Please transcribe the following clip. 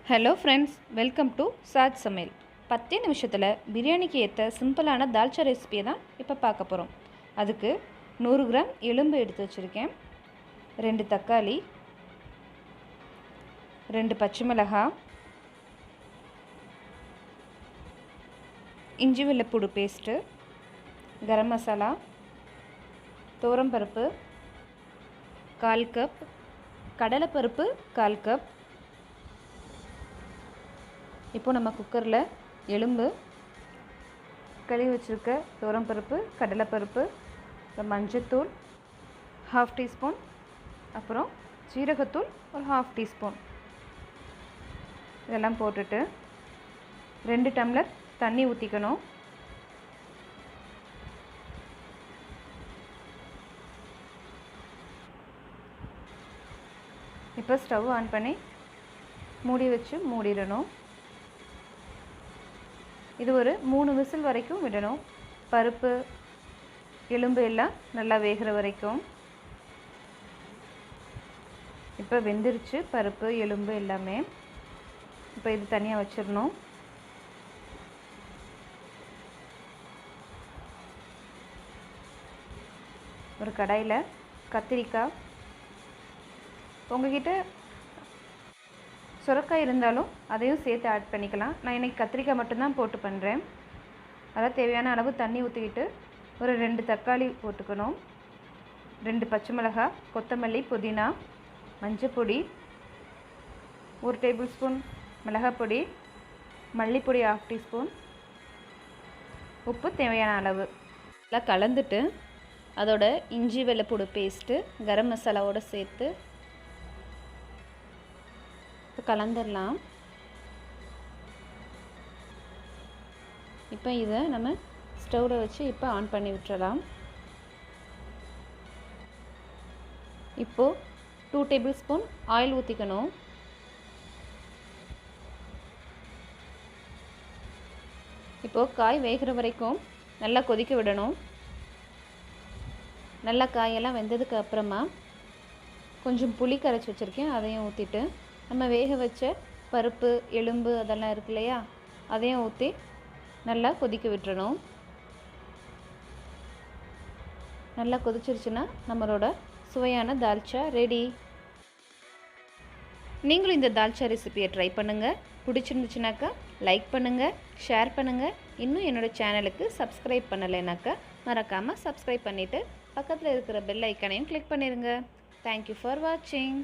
Hello friends, welcome to சாத் சமையல். 10 நிமிஷத்தில் பிரியாணிக்கு ஏற்ற சிம்பிளான தால்ச்சா ரெசிபியை தான் இப்போ பார்க்க போகிறோம். அதுக்கு 100 கிராம் எலும்பு எடுத்து வச்சுருக்கேன், 2 தக்காளி, 2 பச்சை மிளகாய், இஞ்சி வெள்ளைப்பூடு பேஸ்ட்டு, கரம் மசாலா, துவரம்பருப்பு 1/4 கப், கடலைப்பருப்பு 1/4 கப். இப்போ நம்ம குக்கரில் எலும்பு, கழுவி வச்சுருக்க துவரம்பருப்பு, கடலைப்பருப்பு, மஞ்சத்தூள் 1/2 டீஸ்பூன், அப்புறம் சீரகத்தூள் ஒரு 1/2 டீஸ்பூன் இதெல்லாம் போட்டுட்டு 2 டம்ளர் தண்ணி ஊற்றிக்கணும். இப்போ ஸ்டவ் ஆன் பண்ணி மூடி வச்சு மூடிடணும். இது ஒரு 3 விசில் வரைக்கும் விடணும். பருப்பு எலும்பு எல்லாம் நல்லா வேகிற வரைக்கும். இப்போ வெந்துருச்சு பருப்பு எலும்பு எல்லாமே. இப்போ இது தனியாக வச்சிடணும். ஒரு கடாயில் கத்திரிக்காய், உங்ககிட்ட சுரக்காய் இருந்தாலும் அதையும் சேர்த்து ஆட் பண்ணிக்கலாம். நான் இன்றைக்கி கத்திரிக்காய் மட்டும்தான் போட்டு பண்ணுறேன். அதான் தேவையான அளவு தண்ணி ஊற்றிக்கிட்டு ஒரு 2 தக்காளி போட்டுக்கணும், 2 பச்சை மிளகாய், கொத்தமல்லி, புதினா, மஞ்சப்பொடி 1 டேபிள் ஸ்பூன், மிளகாப்பொடி, மல்லிப்பொடி 1/2 டீஸ்பூன், உப்பு தேவையான அளவு எல்லாம் கலந்துட்டு அதோட இஞ்சி வெள்ளைப்பூடு பேஸ்ட்டு கரம் மசாலாவோடு சேர்த்து கலந்துடலாம். இப்போ இதை நம்ம ஸ்டவ்வில் வச்சு இப்போ ஆன் பண்ணி விட்டுறலாம். இப்போது 2 டேபிள் ஸ்பூன் ஆயில் ஊற்றிக்கணும். இப்போது காய் வேகிற வரைக்கும் நல்லா கொதிக்க விடணும். நல்லா காயெல்லாம் வெந்ததுக்கு அப்புறமா கொஞ்சம் புளி கரைச்சி வச்சுருக்கேன், அதையும் ஊற்றிட்டு நம்ம வேக வச்ச பருப்பு எலும்பு அதெல்லாம் இருக்கு இல்லையா, அதையும் ஊற்றி நல்லா கொதிக்க விட்டுறணும். நல்லா கொதிச்சிருச்சுன்னா நம்மளோட சுவையான தால்ச்சா ரெடி. நீங்களும் இந்த தால்ச்சா ரெசிபியை ட்ரை பண்ணுங்கள். பிடிச்சிருந்துச்சுனாக்கா லைக் பண்ணுங்கள், ஷேர் பண்ணுங்கள். இன்னும் என்னோடய சேனலுக்கு சப்ஸ்கிரைப் பண்ணலைனாக்கா மறக்காமல் சப்ஸ்கிரைப் பண்ணிவிட்டு பக்கத்தில் இருக்கிற பெல் ஐக்கானையும் கிளிக் பண்ணிடுங்க. தேங்க்யூ ஃபார் வாட்சிங்.